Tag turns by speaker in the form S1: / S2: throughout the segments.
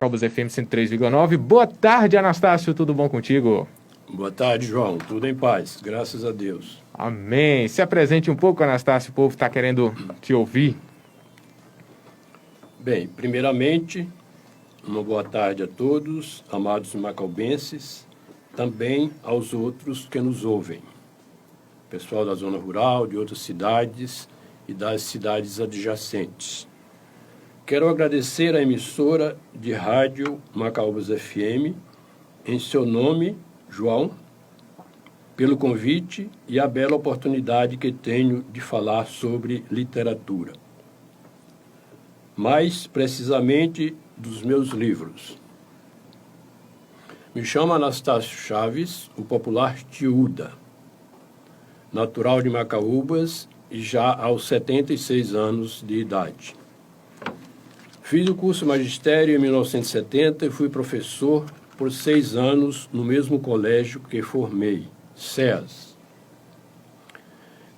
S1: Calbos FM 103,9. Boa tarde, Anastácio, tudo bom contigo?
S2: Boa tarde, João. Tudo em paz, graças a Deus.
S1: Amém. Se apresente um pouco, Anastácio, o povo está querendo te ouvir.
S2: Bem, primeiramente, uma boa tarde a todos, amados macaubenses, também aos outros que nos ouvem, pessoal da zona rural, de outras cidades e das cidades adjacentes. Quero agradecer à emissora de rádio Macaúbas FM, em seu nome, João, pelo convite e a bela oportunidade que tenho de falar sobre literatura. Mais precisamente dos meus livros. Me chamo Anastácio Chaves, o popular Tiúda, natural de Macaúbas e já aos 76 anos de idade. Fiz o curso magistério em 1970 e fui professor por 6 anos no mesmo colégio que formei, SEAS.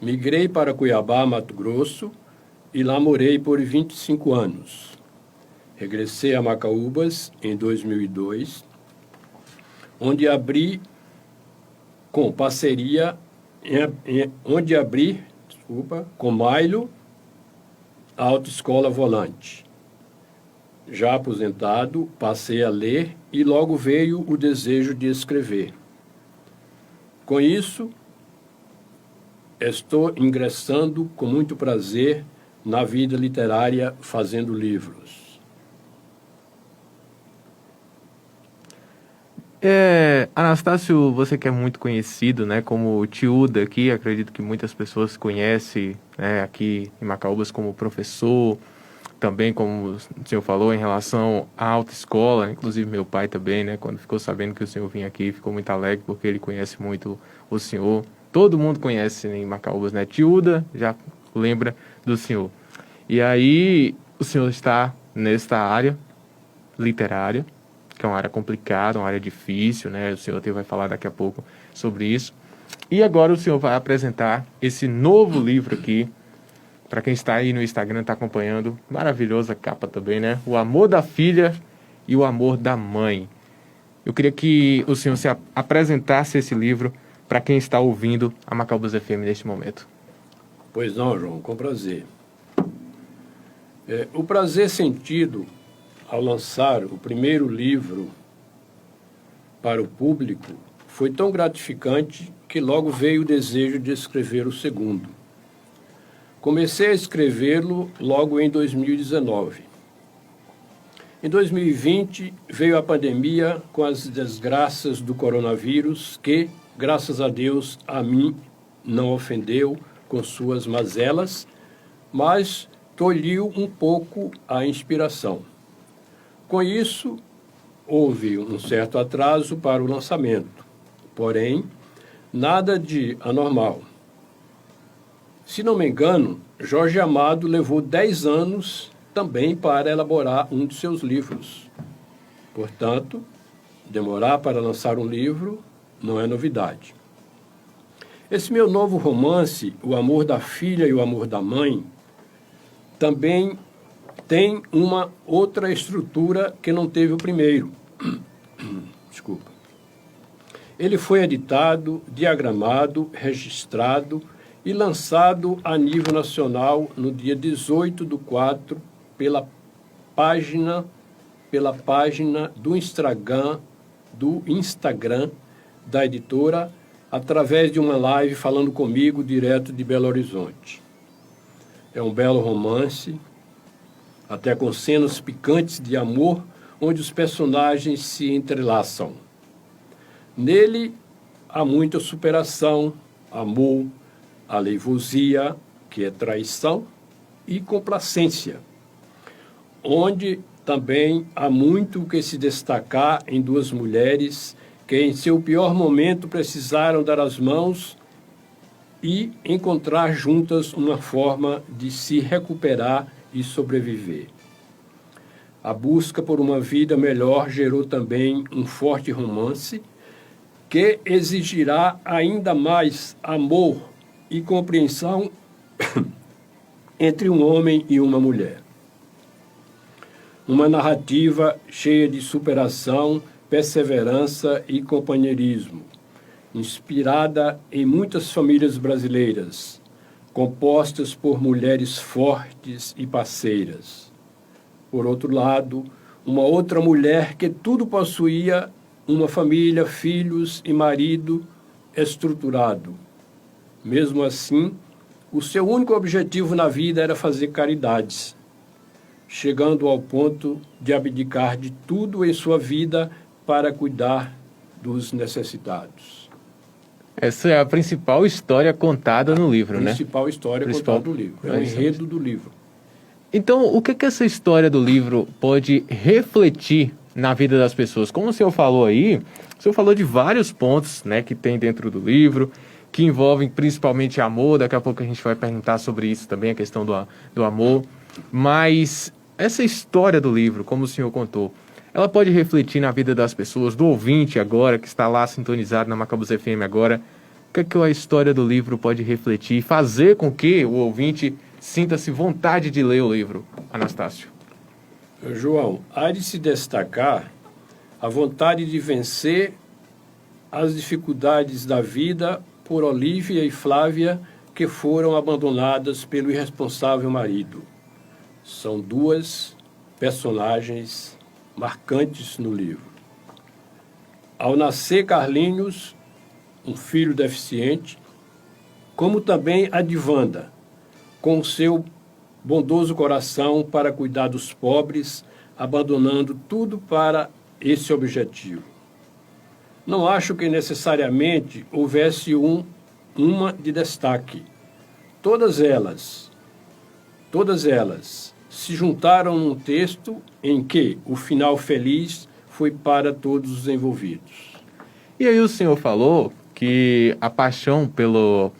S2: Migrei para Cuiabá, Mato Grosso, e lá morei por 25 anos. Regressei a Macaúbas em 2002, onde abri com parceria, com Mailo, a Autoescola Volante. Já aposentado, passei a ler e logo veio o desejo de escrever. Com isso, estou ingressando com muito prazer na vida literária fazendo livros.
S1: Anastácio, você que é muito conhecido, né, como Tiúda aqui, acredito que muitas pessoas conhecem, né, aqui em Macaúbas como professor, também como o senhor falou em relação à autoescola, inclusive meu pai também, né, quando ficou sabendo que o senhor vinha aqui, ficou muito alegre porque ele conhece muito o senhor. Todo mundo conhece em Macaúbas, né, Tiúda já lembra do senhor. E aí o senhor está nesta área literária, que é uma área complicada, uma área difícil, né? O senhor vai falar daqui a pouco sobre isso. E agora o senhor vai apresentar esse novo livro aqui, para quem está aí no Instagram, está acompanhando, maravilhosa capa também, né? O Amor da Filha e o Amor da Mãe. Eu queria que o senhor se apresentasse esse livro para quem está ouvindo a Macaúbas FM neste momento.
S2: Pois não, João, com prazer. O prazer sentido ao lançar o primeiro livro para o público foi tão gratificante que logo veio o desejo de escrever o segundo. Comecei a escrevê-lo logo em 2019. Em 2020 veio a pandemia com as desgraças do coronavírus que, graças a Deus, a mim não ofendeu com suas mazelas, mas tolhiu um pouco a inspiração. Com isso, houve um certo atraso para o lançamento, porém, nada de anormal. Se não me engano, Jorge Amado levou 10 anos também para elaborar um de seus livros. Portanto, demorar para lançar um livro não é novidade. Esse meu novo romance, O Amor da Filha e o Amor da Mãe, também tem uma outra estrutura que não teve o primeiro. Desculpa. Ele foi editado, diagramado, registrado e lançado a nível nacional no dia 18/4 pela página do Instagram da editora, através de uma live falando comigo direto de Belo Horizonte. É um belo romance, até com cenas picantes de amor, onde os personagens se entrelaçam. Nele há muita superação, amor, aleivosia, que é traição, e complacência, onde também há muito que se destacar em duas mulheres que em seu pior momento precisaram dar as mãos e encontrar juntas uma forma de se recuperar e sobreviver. A busca por uma vida melhor gerou também um forte romance que exigirá ainda mais amor e compreensão entre um homem e uma mulher. uma narrativa cheia de superação, perseverança e companheirismo, inspirada em muitas famílias brasileiras, compostas por mulheres fortes e parceiras. Por outro lado, uma outra mulher que tudo possuía, uma família, filhos e marido estruturado. Mesmo assim, o seu único objetivo na vida era fazer caridades, chegando ao ponto de abdicar de tudo em sua vida para cuidar dos necessitados.
S1: Essa é a principal história contada no livro, né?
S2: Principal história contada no livro. É o enredo do livro.
S1: Então, o que essa história do livro pode refletir na vida das pessoas? Como o senhor falou aí, o senhor falou de vários pontos, né, que tem dentro do livro, que envolvem principalmente amor. Daqui a pouco a gente vai perguntar sobre isso também, a questão do amor. Mas essa história do livro, como o senhor contou, ela pode refletir na vida das pessoas, do ouvinte agora, que está lá sintonizado na Macabus FM agora. O que a história do livro pode refletir e fazer com que o ouvinte sinta-se vontade de ler o livro, Anastácio?
S2: João, há de se destacar a vontade de vencer as dificuldades da vida por Olívia e Flávia, que foram abandonadas pelo irresponsável marido. São duas personagens marcantes no livro. Ao nascer Carlinhos, um filho deficiente, como também a de Wanda, com o seu bondoso coração para cuidar dos pobres, abandonando tudo para esse objetivo. Não acho que necessariamente houvesse uma de destaque. Todas elas se juntaram num texto em que o final feliz foi para todos os envolvidos.
S1: E aí o senhor falou que a paixão pela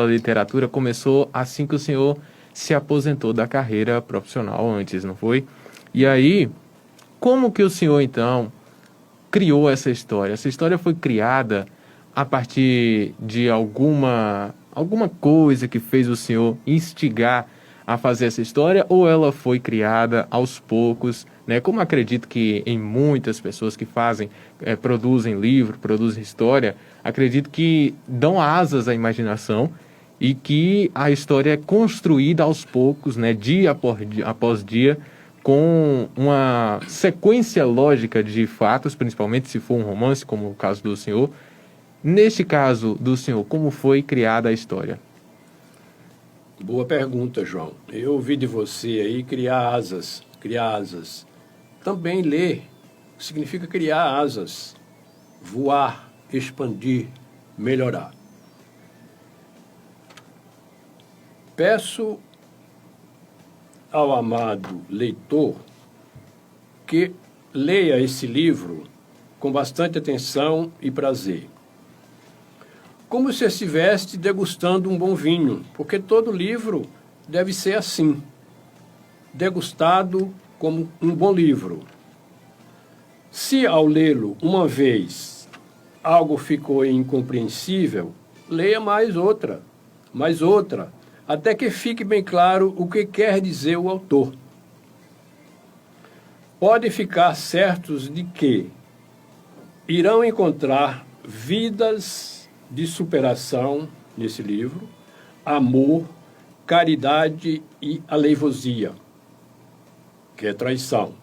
S1: literatura começou assim que o senhor se aposentou da carreira profissional antes, não foi? E aí, como que o senhor, então, criou essa história? Essa história foi criada a partir de alguma coisa que fez o senhor instigar a fazer essa história, ou ela foi criada aos poucos, né? Como acredito que em muitas pessoas que produzem livro, produzem história, acredito que dão asas à imaginação e que a história é construída aos poucos, né? Dia após dia, com uma sequência lógica de fatos, principalmente se for um romance, como o caso do senhor. Neste caso do senhor, como foi criada a história?
S2: Boa pergunta, João. Eu ouvi de você aí criar asas. Também ler significa criar asas, voar, expandir, melhorar. Peço ao amado leitor que leia esse livro com bastante atenção e prazer, como se estivesse degustando um bom vinho, porque todo livro deve ser assim, degustado como um bom livro. Se ao lê-lo uma vez algo ficou incompreensível, leia mais outra, até que fique bem claro o que quer dizer o autor. Podem ficar certos de que irão encontrar vidas de superação nesse livro, amor, caridade e aleivosia, que é traição.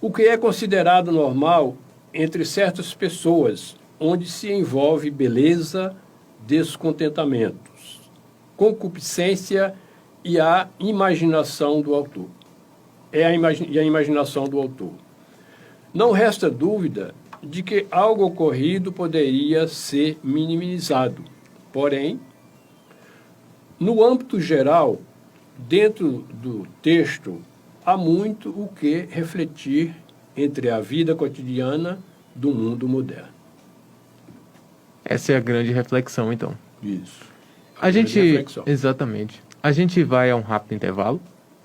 S2: O que é considerado normal entre certas pessoas, onde se envolve beleza, descontentamentos, concupiscência e a imaginação do autor. E a imaginação do autor. Não resta dúvida de que algo ocorrido poderia ser minimizado. Porém, no âmbito geral, dentro do texto, há muito o que refletir entre a vida cotidiana do mundo moderno.
S1: Essa é a grande reflexão, então.
S2: Isso.
S1: Exatamente. A gente vai a um rápido intervalo.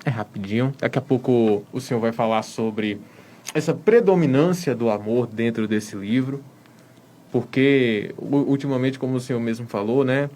S1: É rapidinho. Daqui a pouco o senhor vai falar sobre essa predominância do amor dentro desse livro, porque ultimamente, como o senhor mesmo falou, né,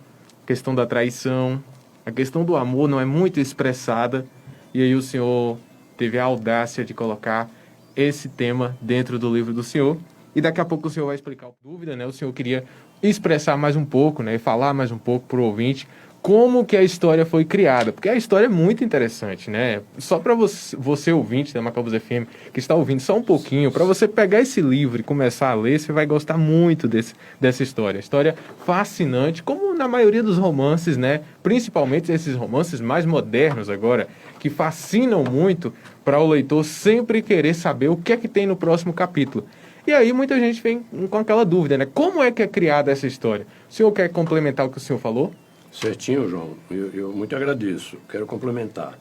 S1: a questão da traição, a questão do amor não é muito expressada, e aí o senhor teve a audácia de colocar esse tema dentro do livro do senhor. E daqui a pouco o senhor vai explicar a dúvida, né? O senhor queria expressar mais um pouco, né? E falar mais um pouco para o ouvinte como que a história foi criada, porque a história é muito interessante, né? Só para você ouvinte da Macabros FM, que está ouvindo só um pouquinho, para você pegar esse livro e começar a ler, você vai gostar muito dessa história. História fascinante, como na maioria dos romances, né? Principalmente esses romances mais modernos agora, que fascinam muito para o leitor sempre querer saber o que é que tem no próximo capítulo. E aí muita gente vem com aquela dúvida, né? Como é que é criada essa história? O senhor quer complementar o que o senhor falou?
S2: Certinho, João. Eu muito agradeço. Quero complementar.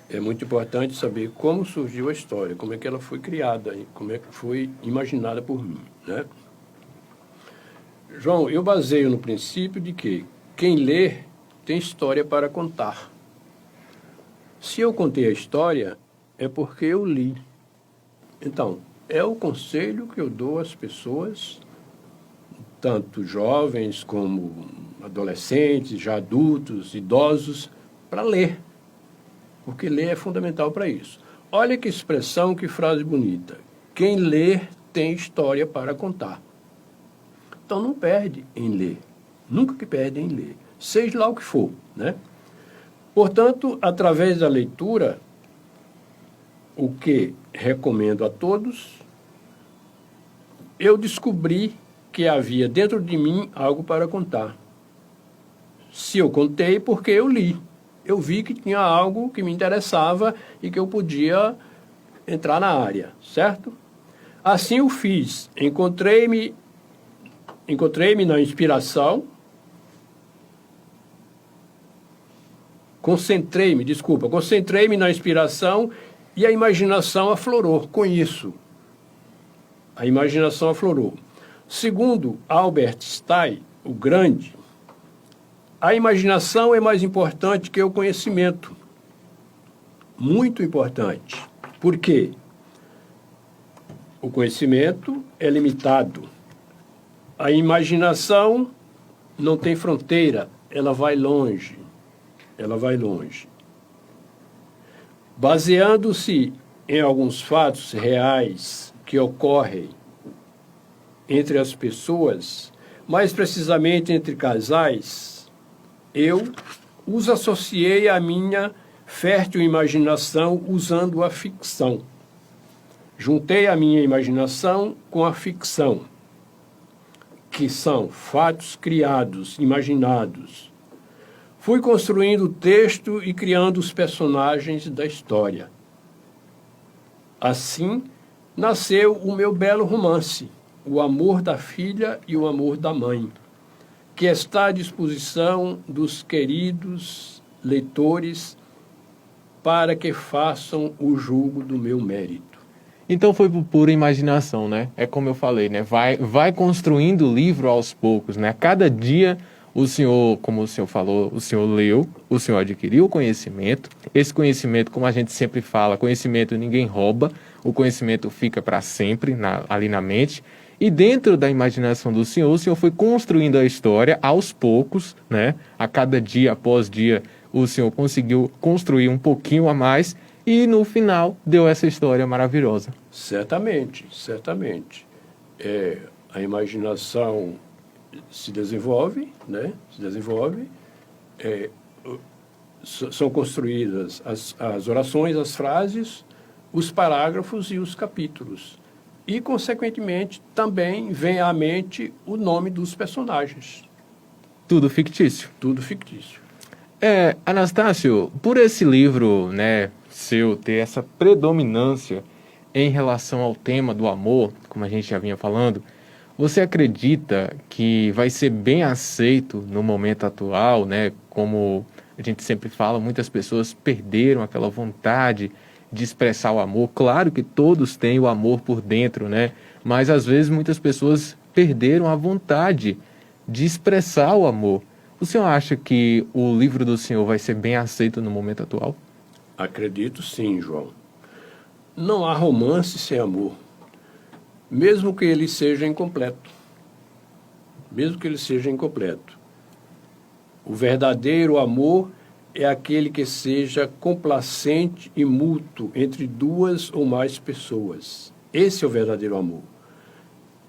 S2: É muito importante saber como surgiu a história, como é que ela foi criada, como é que foi imaginada por mim, né? João, eu baseio no princípio de que quem lê tem história para contar. Se eu contei a história, é porque eu li. Então, é o conselho que eu dou às pessoas, tanto jovens como adolescentes, já adultos, idosos, para ler. Porque ler é fundamental para isso. Olha que expressão, que frase bonita. Quem lê tem história para contar. Então não perde em ler. Nunca que perde em ler. Seja lá o que for, né? Portanto, através da leitura, o que recomendo a todos, eu descobri que havia dentro de mim algo para contar. Se eu contei, porque eu li. Eu vi que tinha algo que me interessava e que eu podia entrar na área, certo? Assim eu fiz. Encontrei-me na inspiração, concentrei-me na inspiração e a imaginação aflorou com isso. A imaginação aflorou. Segundo Albert Einstein, o grande, a imaginação é mais importante que o conhecimento. Muito importante. Por quê? O conhecimento é limitado. A imaginação não tem fronteira, ela vai longe. Ela vai longe. Baseando-se em alguns fatos reais que ocorrem entre as pessoas, mais precisamente entre casais, eu os associei à minha fértil imaginação usando a ficção. Juntei a minha imaginação com a ficção, que são fatos criados, imaginados. Fui construindo o texto e criando os personagens da história. Assim, nasceu o meu belo romance, O Amor da Filha e o Amor da Mãe, que está à disposição dos queridos leitores para que façam o julgo do meu mérito.
S1: Então foi por pura imaginação, né? É como eu falei, né? Vai construindo o livro aos poucos, né? A cada dia o senhor, como o senhor falou, o senhor leu, o senhor adquiriu o conhecimento. Esse conhecimento, como a gente sempre fala, conhecimento ninguém rouba, o conhecimento fica para sempre ali na mente. E dentro da imaginação do senhor, o senhor foi construindo a história aos poucos, né? A cada dia após dia, o senhor conseguiu construir um pouquinho a mais e no final deu essa história maravilhosa.
S2: Certamente, certamente. A imaginação se desenvolve, né? Se desenvolve. São construídas as orações, as frases, os parágrafos e os capítulos. E, consequentemente, também vem à mente o nome dos personagens.
S1: Tudo fictício.
S2: Tudo fictício.
S1: Anastácio, por esse livro, né, seu ter essa predominância em relação ao tema do amor, como a gente já vinha falando, você acredita que vai ser bem aceito no momento atual, né? Como a gente sempre fala, muitas pessoas perderam aquela vontade de expressar o amor. Claro que todos têm o amor por dentro, né? Mas às vezes muitas pessoas perderam a vontade de expressar o amor. O senhor acha que o livro do senhor vai ser bem aceito no momento atual?
S2: Acredito sim, João. Não há romance sem amor, mesmo que ele seja incompleto. Mesmo que ele seja incompleto. O verdadeiro amor é aquele que seja complacente e mútuo entre duas ou mais pessoas. Esse é o verdadeiro amor.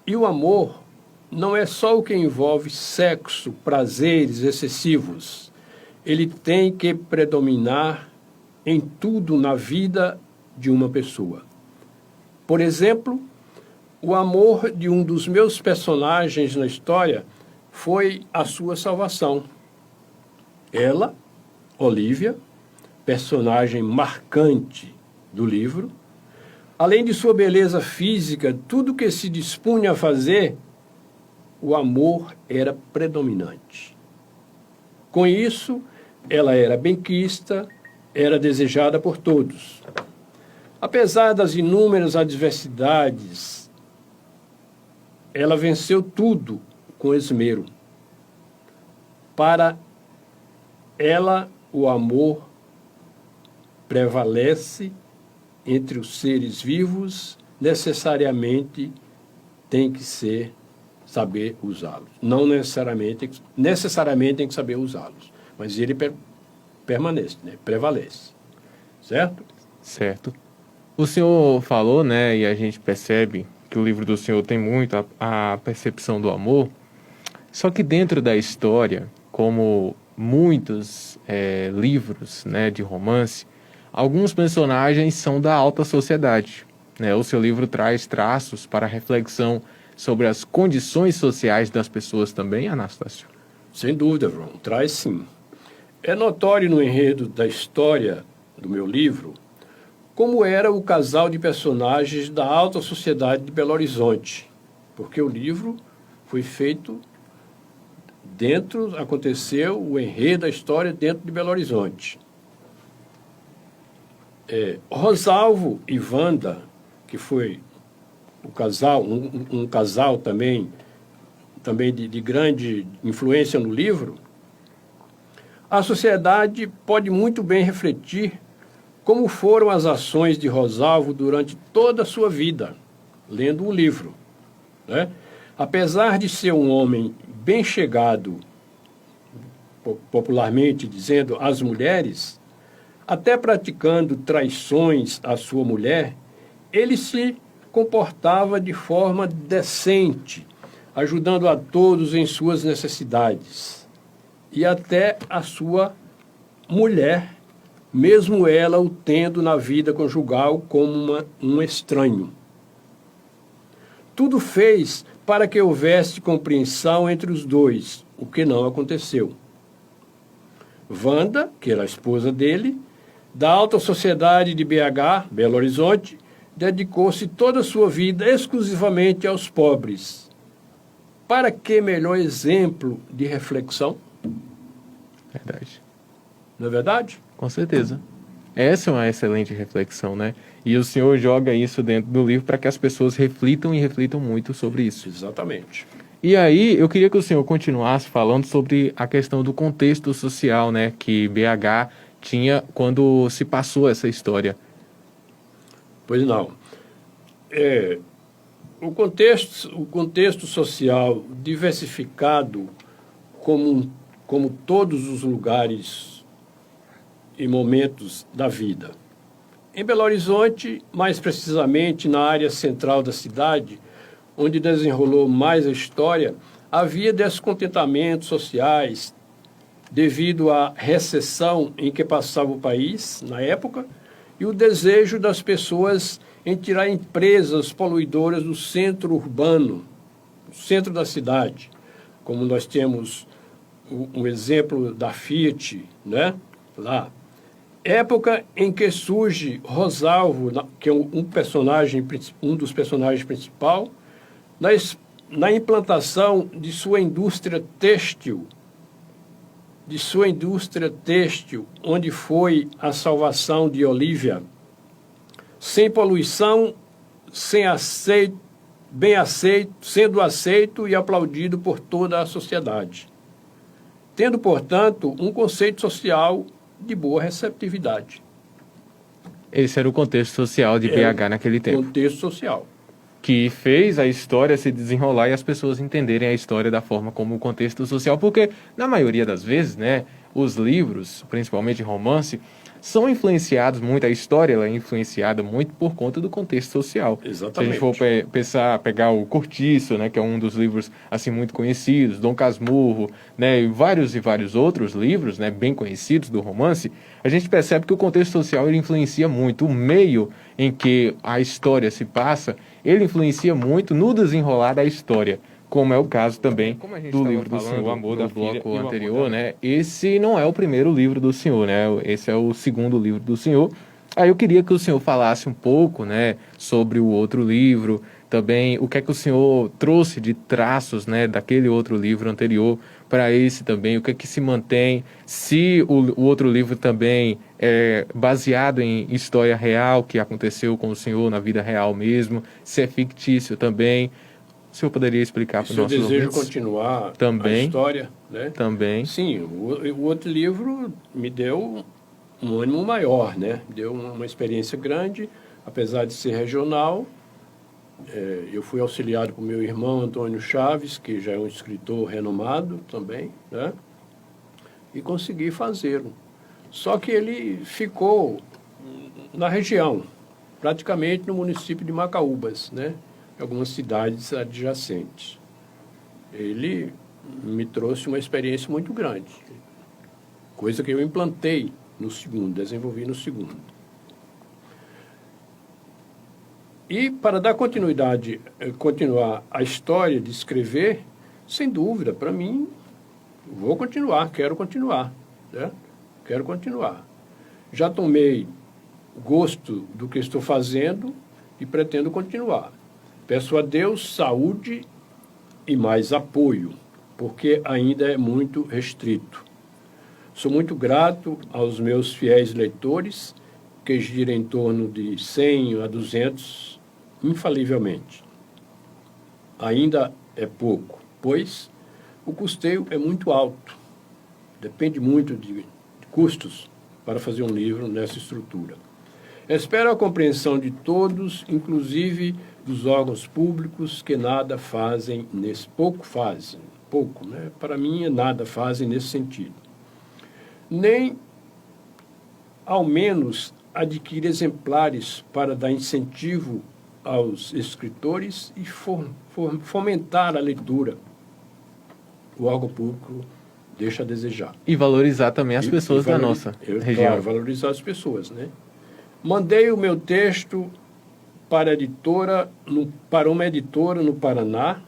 S2: E o amor não é só o que envolve sexo, prazeres excessivos. Ele tem que predominar em tudo na vida de uma pessoa. Por exemplo, o amor de um dos meus personagens na história foi a sua salvação. Ela, Olivia, personagem marcante do livro, além de sua beleza física, tudo que se dispunha a fazer, o amor era predominante. Com isso, ela era benquista, era desejada por todos. Apesar das inúmeras adversidades, ela venceu tudo com esmero. Para ela, o amor prevalece entre os seres vivos, necessariamente tem que saber usá-los. Não necessariamente tem que saber usá-los, mas ele permanece, né? Prevalece. Certo?
S1: Certo. O senhor falou, né, e a gente percebe que o livro do senhor tem muito a percepção do amor, só que dentro da história, como muitos livros, né, de romance, alguns personagens são da alta sociedade, né? O seu livro traz traços para reflexão sobre as condições sociais das pessoas também, Anastácio?
S2: Sem dúvida, João, traz sim. É notório no enredo da história do meu livro como era o casal de personagens da alta sociedade de Belo Horizonte, porque o livro foi feito aconteceu o enredo da história dentro de Belo Horizonte. Rosalvo e Wanda, que foi o casal, um casal também de grande influência no livro, a sociedade pode muito bem refletir como foram as ações de Rosalvo durante toda a sua vida, lendo o livro, né? Apesar de ser um homem bem chegado, popularmente dizendo, às mulheres, até praticando traições à sua mulher, ele se comportava de forma decente, ajudando a todos em suas necessidades. E até a sua mulher, mesmo ela o tendo na vida conjugal como um estranho. Tudo fez para que houvesse compreensão entre os dois, o que não aconteceu. Wanda, que era a esposa dele, da alta sociedade de BH, Belo Horizonte, dedicou-se toda a sua vida exclusivamente aos pobres. Para que melhor exemplo de reflexão?
S1: Verdade.
S2: Não é verdade?
S1: Com certeza. Essa é uma excelente reflexão, né? E o senhor joga isso dentro do livro para que as pessoas reflitam e reflitam muito sobre isso.
S2: Exatamente.
S1: E aí, eu queria que o senhor continuasse falando sobre a questão do contexto social, né, que BH tinha quando se passou essa história.
S2: Pois não. O contexto social diversificado, como todos os lugares e momentos da vida. Em Belo Horizonte, mais precisamente na área central da cidade, onde desenrolou mais a história, havia descontentamentos sociais devido à recessão em que passava o país, na época, e o desejo das pessoas em tirar empresas poluidoras do centro urbano, do centro da cidade, como nós temos um exemplo da Fiat, né, lá. Época em que surge Rosalvo, que é um dos personagens principais, na implantação de sua indústria têxtil, onde foi a salvação de Olivia, sem poluição, sendo aceito e aplaudido por toda a sociedade, tendo, portanto, um conceito social de boa receptividade.
S1: Esse era o contexto social de BH naquele tempo.
S2: Contexto social.
S1: Que fez a história se desenrolar e as pessoas entenderem a história da forma como o contexto social, porque na maioria das vezes, né, os livros, principalmente romance, são influenciados muito, a história ela é influenciada muito por conta do contexto social.
S2: Exatamente.
S1: Se a gente for pegar o Cortiço, né, que é um dos livros assim muito conhecidos, Dom Casmurro, né, e vários outros livros, né, bem conhecidos do romance, a gente percebe que o contexto social ele influencia muito. O meio em que a história se passa, ele influencia muito no desenrolar da história. Como é o caso também do livro do Senhor, O Amor da bloco anterior, né? Esse não é o primeiro livro do Senhor, né? Esse é o segundo livro do Senhor. Aí eu queria que o senhor falasse um pouco, né, sobre o outro livro, também o que é que o senhor trouxe de traços, né, daquele outro livro anterior para esse também, o que é que se mantém, se o outro livro também é baseado em história real que aconteceu com o senhor na vida real mesmo, se é fictício também. O senhor poderia explicar para os nossos ouvintes?
S2: Se eu desejo continuar
S1: também,
S2: a história, né?
S1: Também.
S2: Sim, o outro livro me deu um ânimo maior, né? Deu uma experiência grande, apesar de ser regional. Eu fui auxiliado por meu irmão Antônio Chaves, que já é um escritor renomado também, né? E consegui fazê-lo. Só que ele ficou na região, praticamente no município de Macaúbas, né? Algumas cidades adjacentes. Ele me trouxe uma experiência muito grande, coisa que eu implantei no segundo, desenvolvi no segundo. E para dar continuar a história de escrever, sem dúvida, para mim, vou continuar, quero continuar, né? Quero continuar. Já tomei gosto do que estou fazendo e pretendo continuar. Peço a Deus saúde e mais apoio, porque ainda é muito restrito. Sou muito grato aos meus fiéis leitores, que giram em torno de 100 a 200, infalivelmente. Ainda é pouco, pois o custeio é muito alto. Depende muito de custos para fazer um livro nessa estrutura. Espero a compreensão de todos, inclusive dos órgãos públicos, que nada fazem nesse... Pouco, né? Para mim, nada fazem nesse sentido. Nem, ao menos, adquire exemplares para dar incentivo aos escritores e fomentar a leitura. O órgão público deixa a desejar.
S1: E valorizar também as pessoas da nossa região.
S2: Claro, valorizar as pessoas, né? Mandei o meu texto para uma editora no Paraná,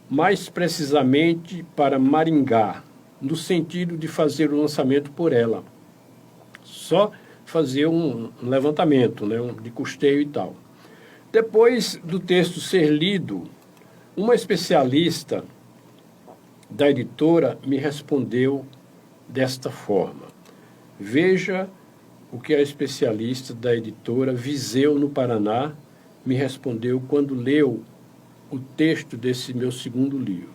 S2: mais precisamente para Maringá, no sentido de fazer o lançamento por ela. Só fazer um levantamento, né, de custeio e tal. Depois do texto ser lido, uma especialista da editora me respondeu desta forma. Veja o que a especialista da editora Viseu, no Paraná, me respondeu quando leu o texto desse meu segundo livro.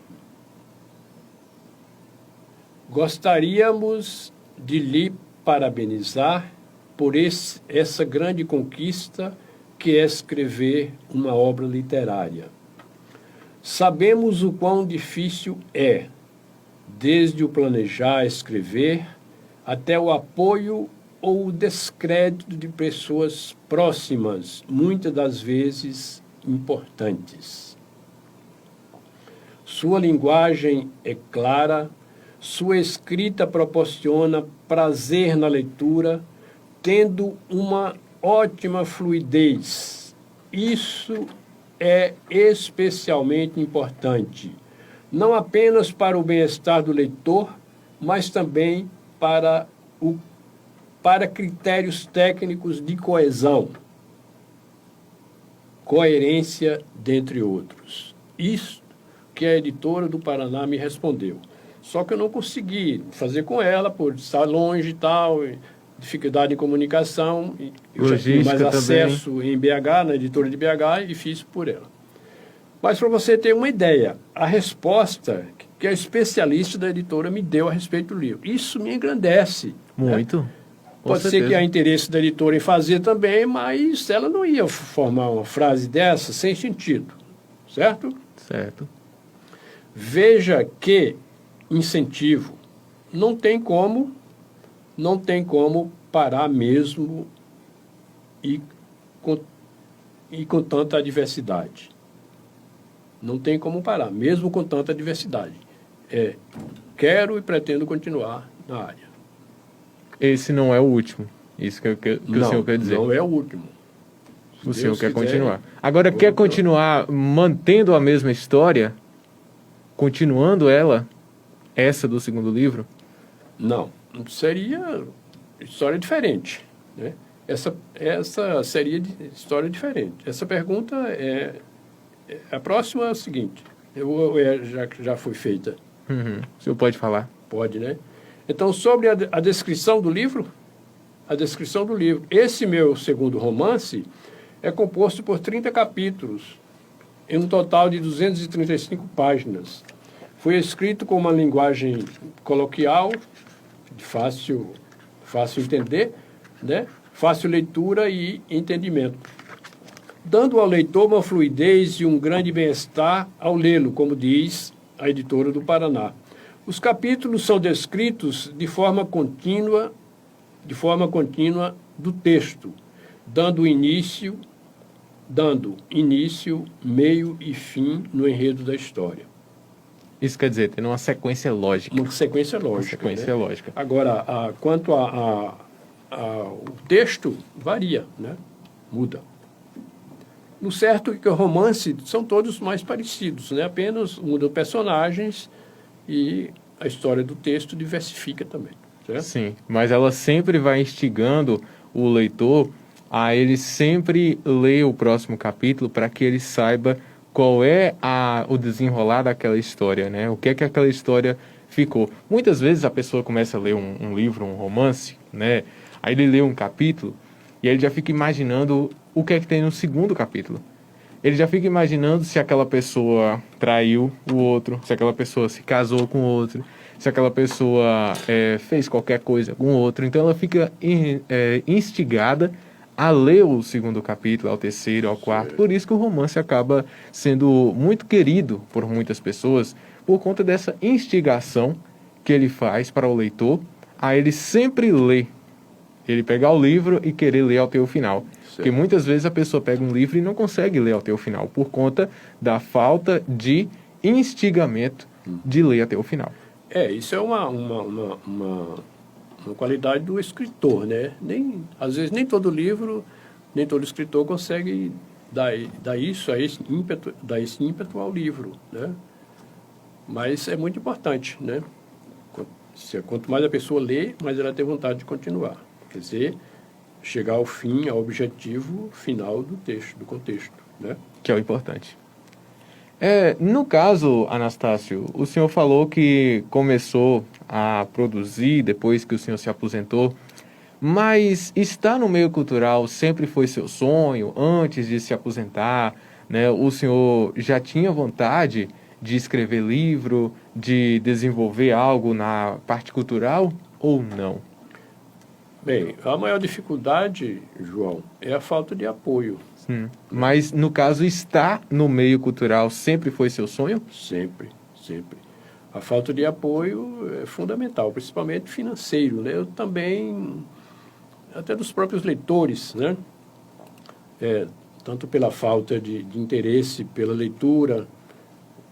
S2: Gostaríamos de lhe parabenizar por essa grande conquista que é escrever uma obra literária. Sabemos o quão difícil é, desde o planejar, escrever, até o apoio ou o descrédito de pessoas próximas, muitas das vezes importantes. Sua linguagem é clara, sua escrita proporciona prazer na leitura, tendo uma ótima fluidez. Isso é especialmente importante, não apenas para o bem-estar do leitor, mas também para critérios técnicos de coesão, coerência, dentre outros. Isso que a editora do Paraná me respondeu. Só que eu não consegui fazer com ela, por estar longe e tal, dificuldade em comunicação. Eu já tinha mais acesso em BH, na editora de BH, e fiz por ela. Mas para você ter uma ideia, a resposta que a especialista da editora me deu a respeito do livro, isso me engrandece.
S1: Muito.
S2: Né? Pode ser que há interesse da editora em fazer também, mas ela não ia formar uma frase dessa sem sentido. Certo?
S1: Certo.
S2: Veja que incentivo, não tem como parar mesmo e com tanta adversidade. Não tem como parar, mesmo com tanta adversidade. Quero e pretendo continuar na área.
S1: Esse não é o último, isso que o senhor quer dizer.
S2: Não é o último.
S1: O senhor quer continuar. Agora, quer continuar mantendo a mesma história? Continuando essa do segundo livro?
S2: Não, seria história diferente, né? Essa seria história diferente. Essa pergunta a próxima é a seguinte, já foi feita.
S1: O senhor pode falar?
S2: Pode, né? Então, sobre a descrição do livro, esse meu segundo romance é composto por 30 capítulos, em um total de 235 páginas. Foi escrito com uma linguagem coloquial, de fácil entender, né? Fácil leitura e entendimento, dando ao leitor uma fluidez e um grande bem-estar ao lê-lo, como diz a editora do Paraná. Os capítulos são descritos de forma contínua do texto, dando início, meio e fim no enredo da história.
S1: Isso quer dizer, tem uma sequência lógica.
S2: Uma sequência lógica.
S1: Sequência lógica.
S2: Agora, quanto o texto, varia, né? Muda. No certo é que o romance são todos mais parecidos, né? Apenas mudam personagens e a história do texto diversifica também. Certo?
S1: Sim, mas ela sempre vai instigando o leitor a ele sempre ler o próximo capítulo para que ele saiba qual é o desenrolar daquela história, né? O que é que aquela história ficou. Muitas vezes a pessoa começa a ler um livro, um romance, né? Aí ele lê um capítulo e aí ele já fica imaginando o que é que tem no segundo capítulo. Ele já fica imaginando se aquela pessoa traiu o outro, se aquela pessoa se casou com o outro, se aquela pessoa fez qualquer coisa com o outro. Então ela fica instigada a ler o segundo capítulo, ao terceiro, ao quarto. Por isso que o romance acaba sendo muito querido por muitas pessoas, por conta dessa instigação que ele faz para o leitor a ele sempre ler. Ele pegar o livro e querer ler até o final. Certo. Porque muitas vezes a pessoa pega um livro e não consegue ler até o final, por conta da falta de instigamento de ler até o final.
S2: Isso é uma qualidade do escritor, né? Às vezes nem todo livro, nem todo escritor consegue dar esse ímpeto ao livro, né? Mas é muito importante, né? Quanto mais a pessoa lê, mais ela tem vontade de continuar. Quer dizer, chegar ao fim, ao objetivo final do texto, do contexto, né?
S1: Que é o importante. No caso, Anastácio, o senhor falou que começou a produzir depois que o senhor se aposentou, mas estar no meio cultural sempre foi seu sonho, antes de se aposentar, né? O senhor já tinha vontade de escrever livro, de desenvolver algo na parte cultural ou não?
S2: Bem, a maior dificuldade, João, é a falta de apoio.
S1: Mas, no caso, estar no meio cultural sempre foi seu sonho?
S2: Sempre. A falta de apoio é fundamental, principalmente financeiro, né? Eu também, até dos próprios leitores, né? Tanto pela falta de interesse pela leitura,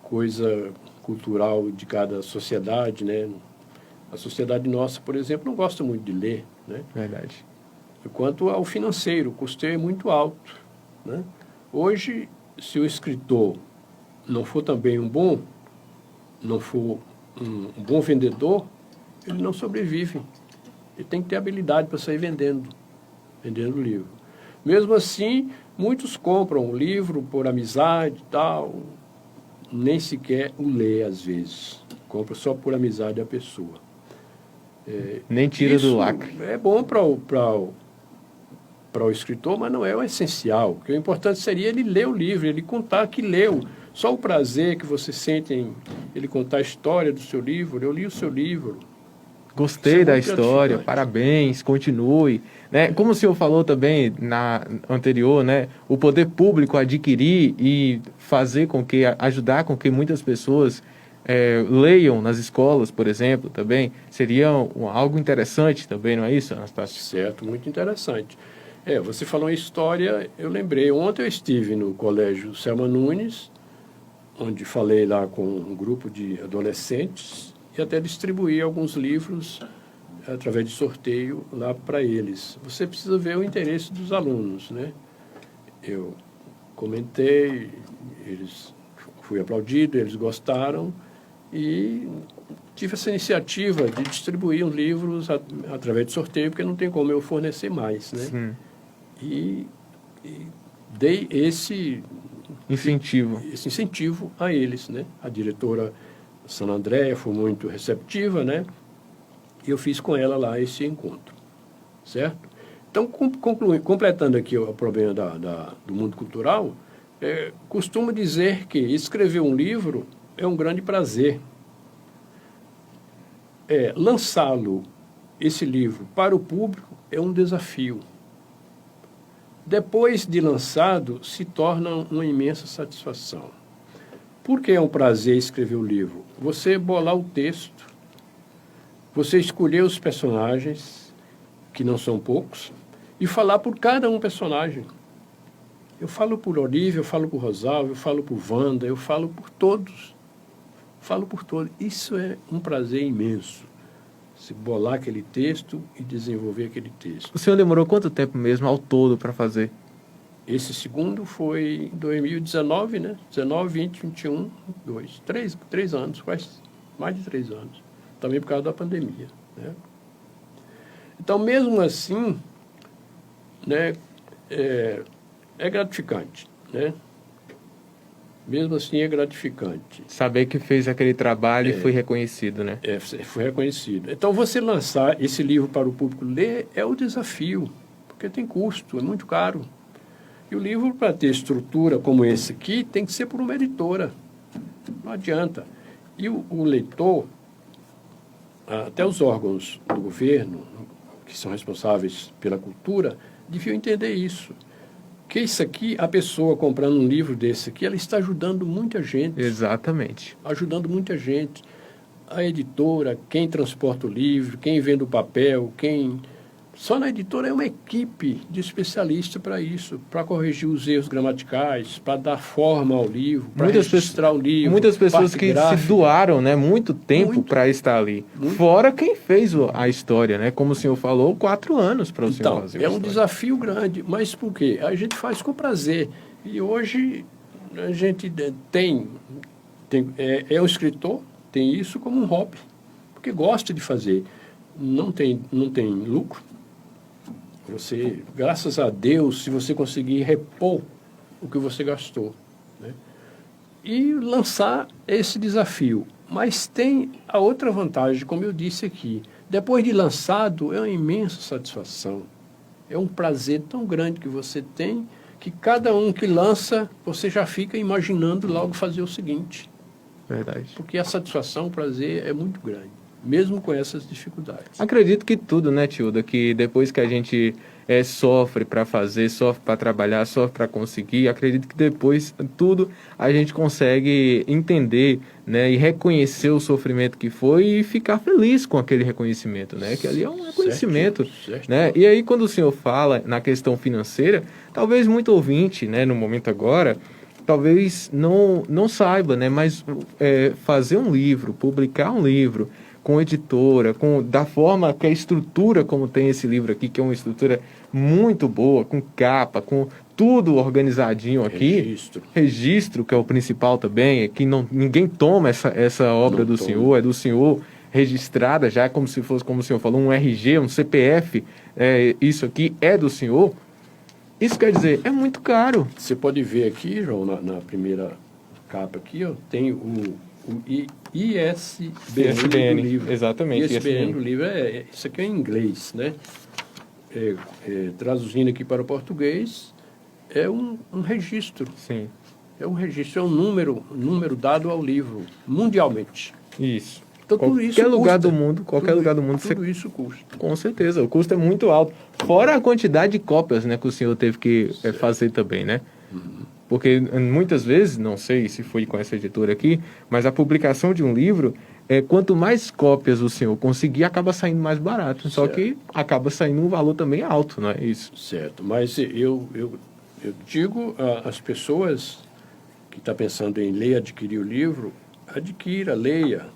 S2: coisa cultural de cada sociedade, né? A sociedade nossa, por exemplo, não gosta muito de ler, né?
S1: Verdade.
S2: Quanto ao financeiro, o custeio é muito alto, né? Hoje, se o escritor não for também um bom vendedor, ele não sobrevive. Ele tem que ter habilidade para sair vendendo livro. Mesmo assim, muitos compram o livro por amizade e tal, nem sequer o lê às vezes. Compra só por amizade a pessoa.
S1: Nem tira do lacre.
S2: É bom para o escritor, mas não é o essencial. Porque o importante seria ele ler o livro, ele contar que leu. Só o prazer que você sente em ele contar a história do seu livro. Eu li o seu livro.
S1: Gostei da história, parabéns, continue. Né? Como o senhor falou também na anterior, né? O poder público adquirir e fazer com que, ajudar com que muitas pessoas leiam nas escolas, por exemplo, também. Seria algo interessante também, não é isso, Anastácio?
S2: Certo, muito interessante. Você falou em história, eu lembrei. Ontem eu estive no Colégio Selma Nunes, onde falei lá com um grupo de adolescentes e até distribuí alguns livros através de sorteio lá para eles. Você precisa ver o interesse dos alunos, né? Eu comentei, fui aplaudido, eles gostaram e tive essa iniciativa de distribuir os livros através de sorteio, porque não tem como eu fornecer mais, né?
S1: Sim.
S2: E dei esse incentivo a eles, né? A diretora Sana Andréia foi muito receptiva, né? E eu fiz com ela lá esse encontro, certo? Então, completando aqui o problema do mundo cultural, costumo dizer que escrever um livro é um grande prazer. Lançá-lo, esse livro, para o público é um desafio. Depois de lançado, se torna uma imensa satisfação. Por que é um prazer escrever o livro? Você bolar o texto, você escolher os personagens, que não são poucos, e falar por cada um personagem. Eu falo por Olívia, eu falo por Rosalvo, eu falo por Wanda, eu falo por todos. Falo por todos. Isso é um prazer imenso. Se bolar aquele texto e desenvolver aquele texto.
S1: O senhor demorou quanto tempo mesmo ao todo para fazer?
S2: Esse segundo foi em 2019, né? 19, 20, 21, 2. 3 anos, quase mais de 3 anos. Também por causa da pandemia, né? Então, mesmo assim, né, é gratificante, né? Mesmo assim é gratificante.
S1: Saber que fez aquele trabalho e foi reconhecido, né?
S2: Foi reconhecido. Então, você lançar esse livro para o público ler é o desafio, porque tem custo, é muito caro. E o livro, para ter estrutura como esse aqui, tem que ser por uma editora. Não adianta. E o leitor, até os órgãos do governo, que são responsáveis pela cultura, deviam entender isso. Que isso aqui, a pessoa comprando um livro desse aqui, ela está ajudando muita gente.
S1: Exatamente.
S2: Ajudando muita gente. A editora, quem transporta o livro, quem vende o papel, Só na editora é uma equipe de especialistas para isso, para corrigir os erros gramaticais, para dar forma ao livro, para registrar o livro.
S1: Muitas pessoas que se doaram, né, muito tempo para estar ali. Fora quem fez a história, né? Como o senhor falou, 4 anos para o senhor fazer.
S2: É um desafio grande, mas por quê? A gente faz com prazer. E hoje a gente é um escritor, tem isso como um hobby, porque gosta de fazer. Não tem lucro. Você, graças a Deus, se você conseguir repor o que você gastou, né? E lançar esse desafio. Mas tem a outra vantagem, como eu disse aqui. Depois de lançado, é uma imensa satisfação. É um prazer tão grande que você tem, que cada um que lança, você já fica imaginando logo fazer o seguinte.
S1: Verdade.
S2: Porque a satisfação, o prazer é muito grande, mesmo com essas dificuldades.
S1: Acredito que tudo, né, Tilda? Que depois que a gente sofre para fazer, sofre para trabalhar, sofre para conseguir, acredito que depois tudo a gente consegue entender, né, e reconhecer o sofrimento que foi e ficar feliz com aquele reconhecimento, né? Que ali é um reconhecimento,
S2: certo.
S1: Né? E aí quando o senhor fala na questão financeira, talvez muito ouvinte, né, no momento agora, talvez não saiba, né, mas fazer um livro, publicar um livro com editora, da forma que a estrutura como tem esse livro aqui, que é uma estrutura muito boa, com capa, com tudo organizadinho aqui. Registro, que é o principal também, é que ninguém toma essa obra do senhor, é do senhor registrada já, como se fosse, como o senhor falou, um RG, um CPF, isso aqui é do senhor. Isso quer dizer, é muito caro.
S2: Você pode ver aqui, João, na primeira capa aqui, ó, tem o ISBN do livro.
S1: Exatamente.
S2: ISBN do livro, isso aqui é em inglês, né? Traduzindo aqui para o português, é um registro.
S1: Sim.
S2: É um registro, é um número dado ao livro, mundialmente.
S1: Isso.
S2: Então, tudo isso custa.
S1: Qualquer lugar do mundo.
S2: Tudo isso custa.
S1: Com certeza, o custo é muito alto. Fora a quantidade de cópias, né, que o senhor teve que fazer também, né? Porque muitas vezes, não sei se foi com essa editora aqui, mas a publicação de um livro, quanto mais cópias o senhor conseguir, acaba saindo mais barato. Só que acaba saindo um valor também alto, não é isso?
S2: Certo, mas eu digo às pessoas que estão pensando em ler, adquirir o livro, adquira, leia.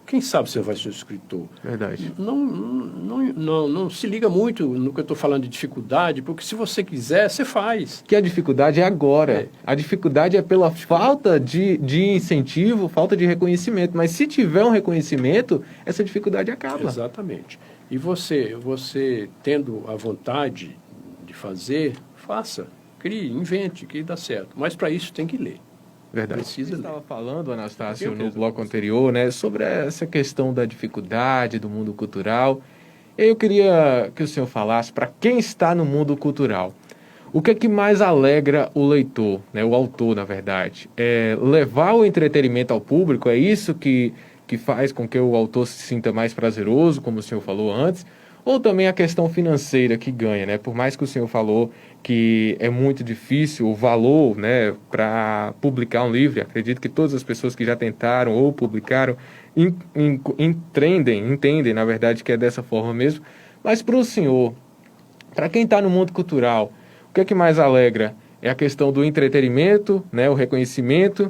S2: Quem sabe você vai ser escritor?
S1: Verdade.
S2: Não se liga muito no que eu estou falando de dificuldade, porque se você quiser, você faz.
S1: Que a dificuldade é agora. A dificuldade é pela falta de incentivo, falta de reconhecimento. Mas se tiver um reconhecimento, essa dificuldade acaba.
S2: Exatamente. E você tendo a vontade de fazer, faça, crie, invente, que dá certo. Mas para isso tem que ler.
S1: Verdade.
S2: Você
S1: estava falando, Anastácio, no bloco anterior, né, sobre essa questão da dificuldade do mundo cultural. Eu queria que o senhor falasse para quem está no mundo cultural. O que é que mais alegra o leitor, né, o autor, na verdade? É levar o entretenimento ao público? É isso que faz com que o autor se sinta mais prazeroso, como o senhor falou antes? Ou também a questão financeira que ganha, né? Por mais que o senhor falou que é muito difícil o valor, né, para publicar um livro, acredito que todas as pessoas que já tentaram ou publicaram entendem, na verdade, que é dessa forma mesmo. Mas para o senhor, para quem está no mundo cultural, o que é que mais alegra? É a questão do entretenimento, né, o reconhecimento,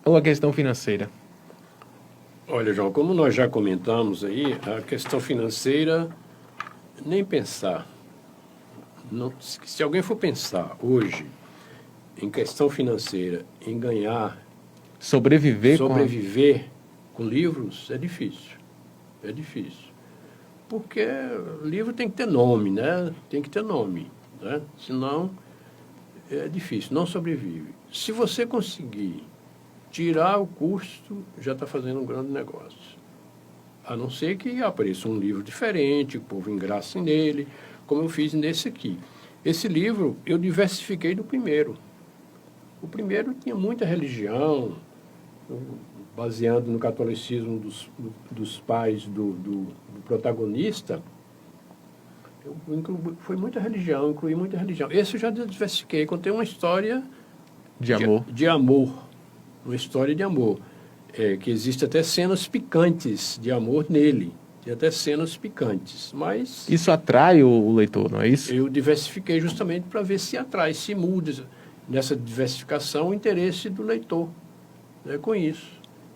S1: ou a questão financeira?
S2: Olha, João, como nós já comentamos aí, a questão financeira, nem pensar. Não, se alguém for pensar hoje em questão financeira, em ganhar,
S1: sobreviver
S2: com livros, é difícil. É difícil. Porque livro tem que ter nome, né? Tem que ter nome, né? Senão é difícil, não sobrevive. Se você conseguir tirar o custo, já está fazendo um grande negócio. A não ser que apareça um livro diferente, o povo engrace nele, como eu fiz nesse aqui. Esse livro eu diversifiquei do primeiro. O primeiro tinha muita religião, baseado no catolicismo dos pais do protagonista. Foi muita religião, incluí muita religião. Esse eu já diversifiquei, contei uma história
S1: de amor.
S2: De amor. Uma história de amor, que existe até cenas picantes de amor nele, tem até cenas picantes, mas...
S1: Isso atrai o leitor, não é isso?
S2: Eu diversifiquei justamente para ver se atrai, se muda nessa diversificação o interesse do leitor, né, com isso.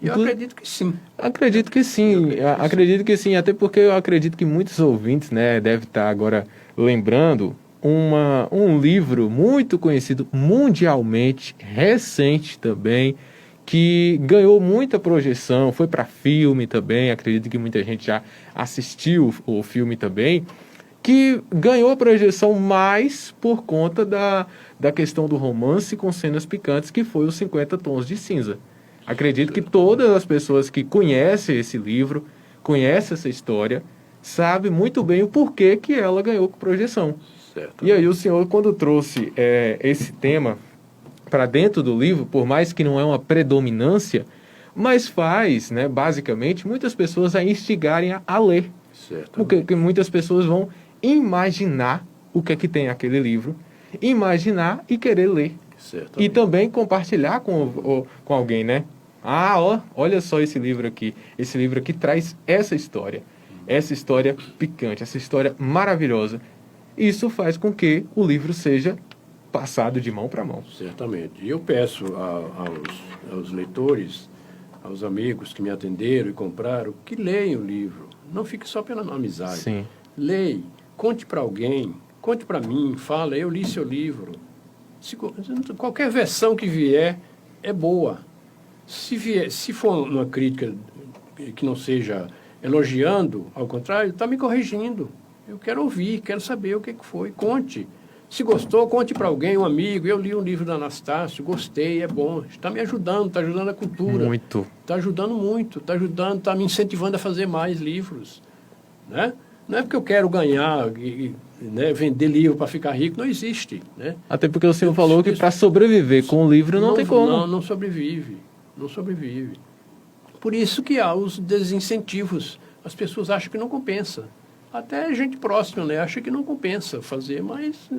S2: E eu acredito que sim.
S1: Acredito que sim, acredito que sim, até porque eu acredito que muitos ouvintes, né, devem estar agora lembrando um livro muito conhecido mundialmente, recente também, que ganhou muita projeção, foi para filme também, acredito que muita gente já assistiu o filme também, que ganhou a projeção mais por conta da questão do romance com cenas picantes, que foi os 50 Tons de Cinza. Acredito que todas as pessoas que conhecem esse livro, conhecem essa história, sabem muito bem o porquê que ela ganhou projeção. Certo. E aí o senhor, quando trouxe esse tema para dentro do livro, por mais que não é uma predominância, mas faz, né, basicamente, muitas pessoas a instigarem a ler.
S2: Certo.
S1: Porque muitas pessoas vão imaginar o que é que tem aquele livro, imaginar e querer ler.
S2: Certo.
S1: E também compartilhar com alguém, né? Olha só esse livro aqui traz essa história picante, essa história maravilhosa. Isso faz com que o livro seja passado de mão para mão.
S2: Certamente. E eu peço aos leitores, aos amigos que me atenderam e compraram, que leiam o livro. Não fique só pela amizade.
S1: Sim.
S2: Leia, conte para alguém, conte para mim, fala, eu li seu livro. Qualquer versão que vier é boa. Se for uma crítica que não seja elogiando, ao contrário, está me corrigindo. Eu quero ouvir, quero saber o que foi. Conte. Se gostou, conte para alguém, um amigo. Eu li um livro do Anastácio, gostei, é bom. Está me ajudando, está ajudando a cultura.
S1: Muito.
S2: Está ajudando muito, está me incentivando a fazer mais livros. Né? Não é porque eu quero ganhar, né, vender livro para ficar rico, não existe. Né?
S1: Até porque o senhor falou que para sobreviver com o livro não tem como.
S2: Não sobrevive. Não sobrevive. Por isso que há os desincentivos. As pessoas acham que não compensa. Até gente próxima, né, acha que não compensa fazer, mas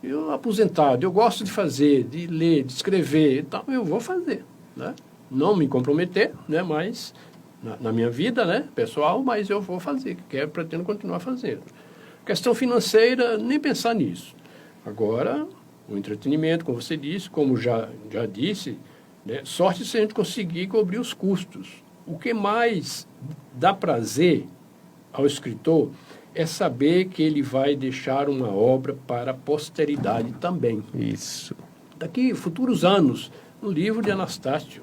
S2: eu aposentado, eu gosto de fazer, de ler, de escrever, então eu vou fazer, né? Não me comprometer, né? Mas na minha vida, né, pessoal, mas eu vou fazer, pretendo continuar fazendo. Questão financeira, nem pensar nisso. Agora, o entretenimento, como você disse, como já disse, né, sorte se a gente conseguir cobrir os custos. O que mais dá prazer ao escritor é saber que ele vai deixar uma obra para a posteridade também.
S1: Isso.
S2: Daqui futuros anos, no livro de Anastácio,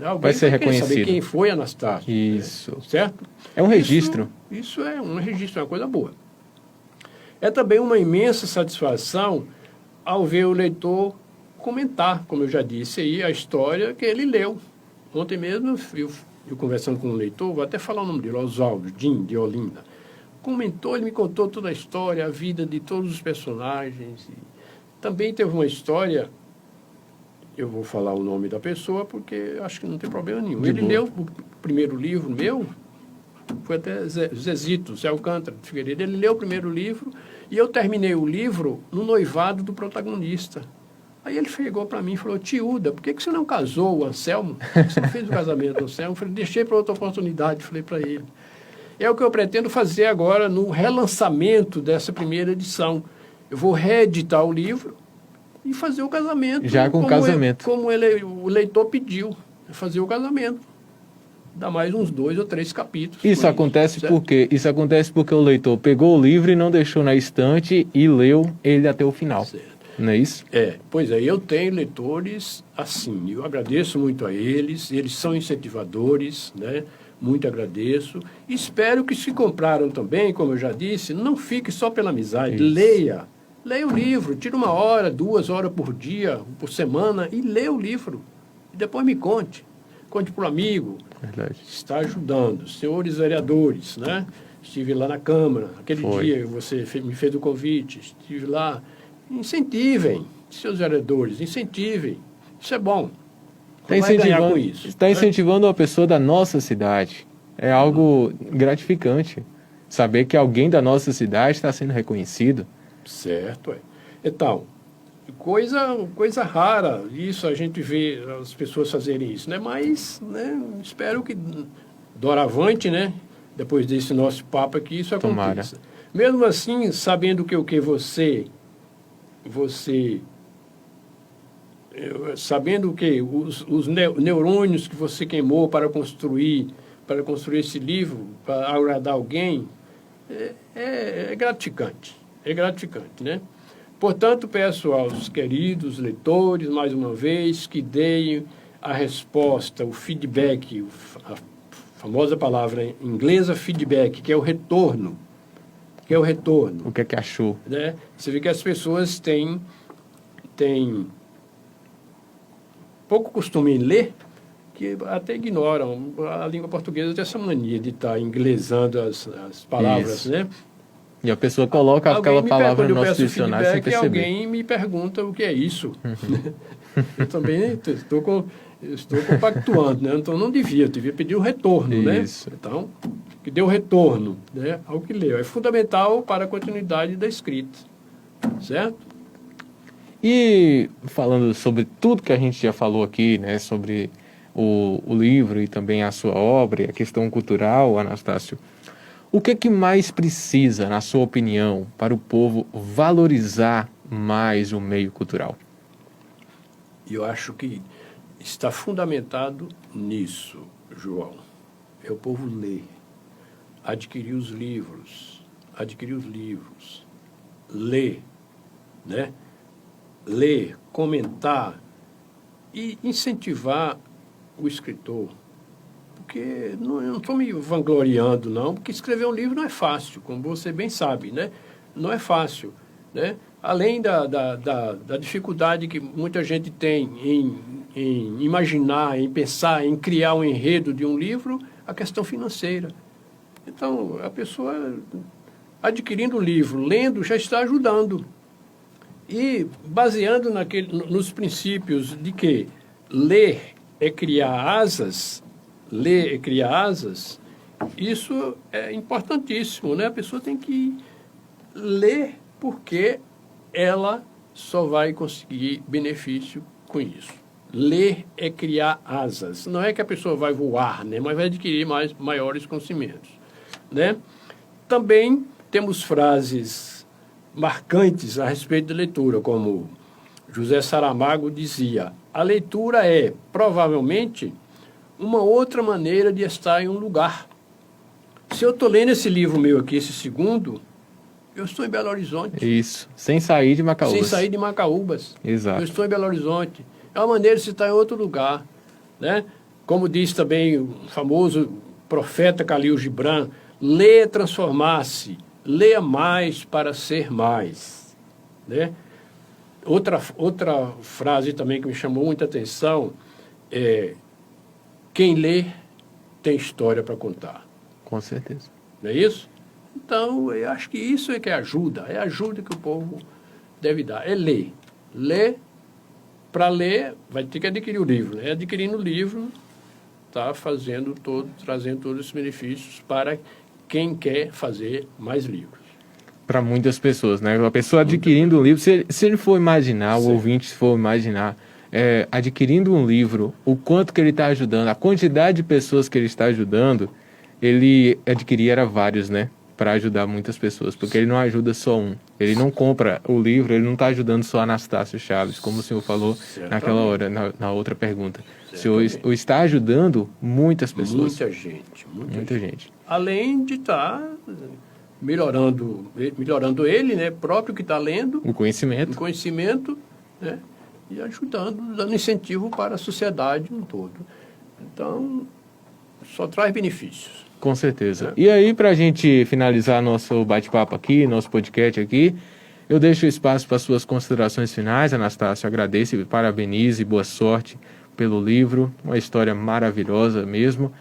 S2: alguém
S1: vai ser
S2: vai querer
S1: reconhecido.
S2: saber quem foi Anastácio.
S1: Isso.
S2: Né? Certo?
S1: É um registro.
S2: Isso é um registro, é uma coisa boa. É também uma imensa satisfação ao ver o leitor comentar, como eu já disse aí, a história que ele leu. Ontem mesmo, eu conversando com um leitor, vou até falar o nome dele, Oswaldo, Jim, de Olinda. Comentou, ele me contou toda a história, a vida de todos os personagens. Também teve uma história, eu vou falar o nome da pessoa, porque acho que não tem problema nenhum. Ele leu o primeiro livro meu, foi até Zezito, Zé Alcântara de Figueiredo. Ele leu o primeiro livro e eu terminei o livro no noivado do protagonista. Aí ele chegou para mim e falou, Tiúda, por que você não casou o Anselmo? Por que você não fez o casamento do Anselmo? Eu falei, deixei para outra oportunidade, falei para ele. É o que eu pretendo fazer agora no relançamento dessa primeira edição. Eu vou reeditar o livro e fazer o casamento.
S1: Já com o casamento.
S2: O leitor pediu, fazer o casamento. Dá mais uns 2 ou 3 capítulos.
S1: Isso acontece por quê? Isso acontece porque o leitor pegou o livro e não deixou na estante e leu ele até o final.
S2: Certo.
S1: Não é isso?
S2: Pois é, eu tenho leitores assim, eu agradeço muito a eles são incentivadores, né? Muito agradeço. Espero que se compraram também, como eu já disse, não fique só pela amizade,
S1: isso.
S2: Leia o livro, tira 1 hora, 2 horas por dia, por semana e leia o livro. E depois me conte para o amigo.
S1: Verdade.
S2: Está ajudando. Senhores vereadores, né? Estive lá na Câmara, aquele dia você me fez o convite, estive lá. Incentivem, seus vereadores, incentivem. Isso é bom.
S1: Está incentivando a pessoa da nossa cidade. É algo gratificante. Saber que alguém da nossa cidade está sendo reconhecido.
S2: Certo, é. Então, coisa rara, isso a gente vê as pessoas fazerem isso, né? Mas, né, espero que doravante, né? Depois desse nosso papo aqui, isso aconteça.
S1: Tomara.
S2: Mesmo assim, sabendo que o que sabendo que os neurônios que você queimou para construir esse livro, para agradar alguém, é gratificante. É gratificante, né? Portanto, peço aos queridos leitores, mais uma vez, que deem a resposta, o feedback, a famosa palavra inglesa feedback, que é o retorno.
S1: O que é que achou?
S2: Né? Você vê que as pessoas têm pouco costume em ler, que até ignoram. A língua portuguesa tem essa mania de estar inglesando as palavras,
S1: isso.
S2: né?
S1: E a pessoa coloca aquela palavra no nosso dicionário sem perceber.
S2: Alguém me pergunta o que é isso. Eu também estou compactuando, né? Então eu devia pedir um retorno,
S1: isso.
S2: né? Então, que dê o retorno, né, ao que leu. É fundamental para a continuidade da escrita, certo?
S1: E falando sobre tudo que a gente já falou aqui, né, sobre o livro e também a sua obra, a questão cultural, Anastácio, o que mais precisa, na sua opinião, para o povo valorizar mais o meio cultural?
S2: Eu acho que está fundamentado nisso, João. É o povo ler, adquirir os livros, ler, né? Ler, comentar e incentivar o escritor. Porque eu não estou me vangloriando, não, porque escrever um livro não é fácil, como você bem sabe, né? Não é fácil, né? Além da dificuldade que muita gente tem em imaginar, em pensar, em criar um enredo de um livro, a questão financeira. Então, a pessoa adquirindo o livro, lendo, já está ajudando. E baseando nos princípios de que ler é criar asas, isso é importantíssimo, né? A pessoa tem que ler porque ela só vai conseguir benefício com isso. Ler é criar asas. Não é que a pessoa vai voar, né? Mas vai adquirir maiores conhecimentos, né? Também temos frases marcantes a respeito da leitura, como José Saramago dizia: a leitura é, provavelmente, uma outra maneira de estar em um lugar. Se eu estou lendo esse livro meu aqui, esse segundo, eu estou em Belo Horizonte.
S1: Isso, sem sair de Macaúbas.
S2: Sem sair de Macaúbas.
S1: Exato.
S2: Eu estou em Belo Horizonte. É uma maneira de se estar em outro lugar, né? Como diz também o famoso profeta Khalil Gibran, leia transformar-se, leia mais para ser mais, né? Outra frase também que me chamou muita atenção é: quem lê tem história para contar.
S1: Com certeza.
S2: Não é isso? Então, eu acho que isso é que é a ajuda que o povo deve dar, é ler. Ler, para ler, vai ter que adquirir o livro, né? Adquirindo o livro, está trazendo todos os benefícios para quem quer fazer mais livros.
S1: Para muitas pessoas, né? A pessoa adquirindo um livro, se ele for imaginar, o ouvinte for imaginar, adquirindo um livro, o quanto que ele está ajudando, a quantidade de pessoas que ele está ajudando, ele adquiria vários, né? Para ajudar muitas pessoas, porque ele não ajuda só um. Ele não compra o livro, ele não está ajudando só Anastácio Chaves, como o senhor falou naquela hora, na outra pergunta. O senhor está ajudando muitas pessoas.
S2: Muita gente. Além de estar melhorando ele, né, próprio que está lendo. O conhecimento, né, e ajudando, dando incentivo para a sociedade um todo. Então, só traz benefícios.
S1: Com certeza. E aí, para a gente finalizar nosso bate-papo aqui, nosso podcast aqui, eu deixo espaço para suas considerações finais, Anastácio. Agradeço e parabenizo e boa sorte pelo livro. Uma história maravilhosa mesmo.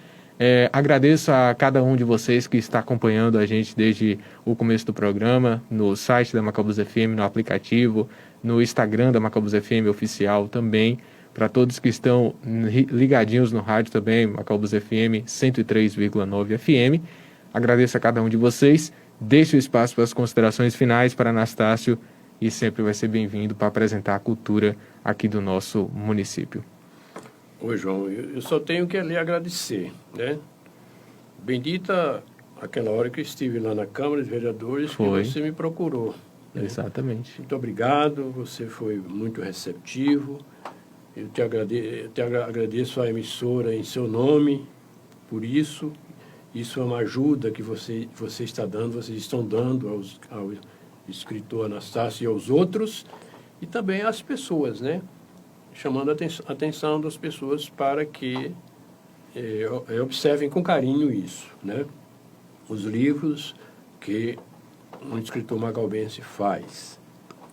S1: Agradeço a cada um de vocês que está acompanhando a gente desde o começo do programa, no site da Macaúbas FM, no aplicativo, no Instagram da Macaúbas FM oficial também. Para todos que estão ligadinhos no rádio também, Macaúbas FM 103,9 FM. Agradeço a cada um de vocês. Deixo o espaço para as considerações finais para Anastácio e sempre vai ser bem-vindo para apresentar a cultura aqui do nosso município.
S2: Oi, João, eu só tenho que lhe agradecer, né? Bendita aquela hora que eu estive lá na Câmara de Vereadores, que você me procurou. Né?
S1: Exatamente.
S2: Muito obrigado, você foi muito receptivo. Eu te agradeço a emissora em seu nome por isso. Isso é uma ajuda que você está dando, vocês estão dando ao escritor Anastácio e aos outros, e também às pessoas, né? Chamando a atenção das pessoas para que observem com carinho isso, né? Os livros que um escritor macaubense faz,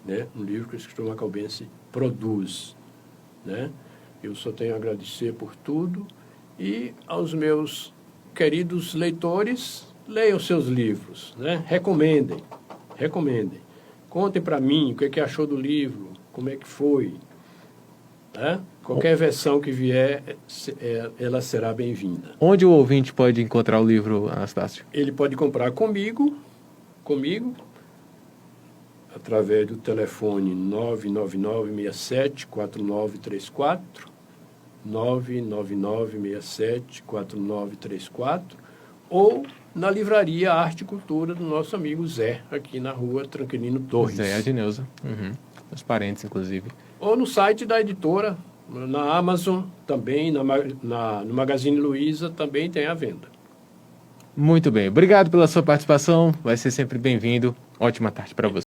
S2: né? Um livro que o escritor macaubense produz, né? Eu só tenho a agradecer por tudo e aos meus queridos leitores, leiam seus livros, né? Recomendem. Contem para mim o que achou do livro, como é que foi, né? Qualquer versão que vier, ela será bem-vinda.
S1: Onde o ouvinte pode encontrar o livro, Anastácio?
S2: Ele pode comprar comigo, através do telefone 99967-4934, 99967-4934, ou na livraria Arte e Cultura do nosso amigo Zé, aqui na rua Tranquilino Torres.
S1: Zé Adneuza, os parentes, inclusive.
S2: Ou no site da editora, na Amazon, também, no Magazine Luiza, também tem à venda.
S1: Muito bem, obrigado pela sua participação, vai ser sempre bem-vindo. Ótima tarde para você.